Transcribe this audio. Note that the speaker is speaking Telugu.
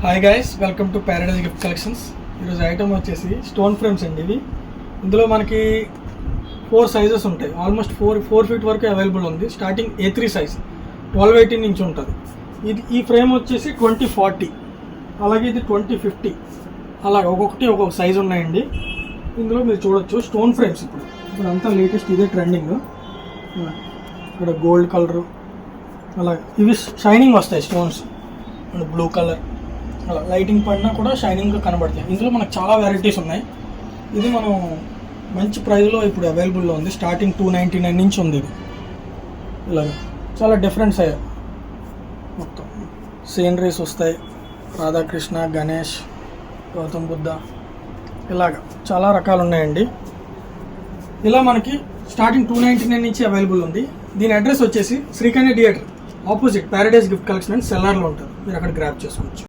Hi guys, welcome to Paradise gift collections. ఈరోజు ఐటమ్ వచ్చేసి స్టోన్ ఫ్రేమ్స్ అండి. ఇవి ఇందులో మనకి 4 సైజెస్ ఉంటాయి. ఆల్మోస్ట్ 4 ఫీట్ వరకు అవైలబుల్ ఉంది. స్టార్టింగ్ A3 సైజ్ 1280 నుంచి ఉంటుంది. ఈ ఫ్రేమ్ వచ్చేసి 2040, అలాగే ఇది 2050, అలాగే ఒక్కొక్కటి ఒక్కొక్క సైజు ఉన్నాయండి. ఇందులో మీరు చూడొచ్చు స్టోన్ ఫ్రేమ్స్. ఇప్పుడు అంతా లేటెస్ట్ ఇదే ట్రెండింగ్. ఇక్కడ గోల్డ్ కలరు, అలాగే ఇవి షైనింగ్ వస్తాయి స్టోన్స్, బ్లూ కలర్, అలా లైటింగ్ పడినా కూడా షైనింగ్గా కనబడతాయి. ఇందులో మనకు చాలా వెరైటీస్ ఉన్నాయి. ఇది మనం మంచి ప్రైస్లో ఇప్పుడు అవైలబుల్లో ఉంది. స్టార్టింగ్ 299 నుంచి ఉంది. ఇది ఇలాగ చాలా డిఫరెంట్స్ అయ్యాయి. మొత్తం సీనరీస్ వస్తాయి, రాధాకృష్ణ, గణేష్, గౌతమ్ బుద్ధ, ఇలాగ చాలా రకాలు ఉన్నాయండి. ఇలా మనకి స్టార్టింగ్ 299 నుంచి అవైలబుల్ ఉంది. దీని అడ్రస్ వచ్చేసి Srikanya theatre opposite Paradise gift collection and సెల్లార్లో ఉంటుంది. మీరు అక్కడ గ్రాప్ చేసుకోవచ్చు.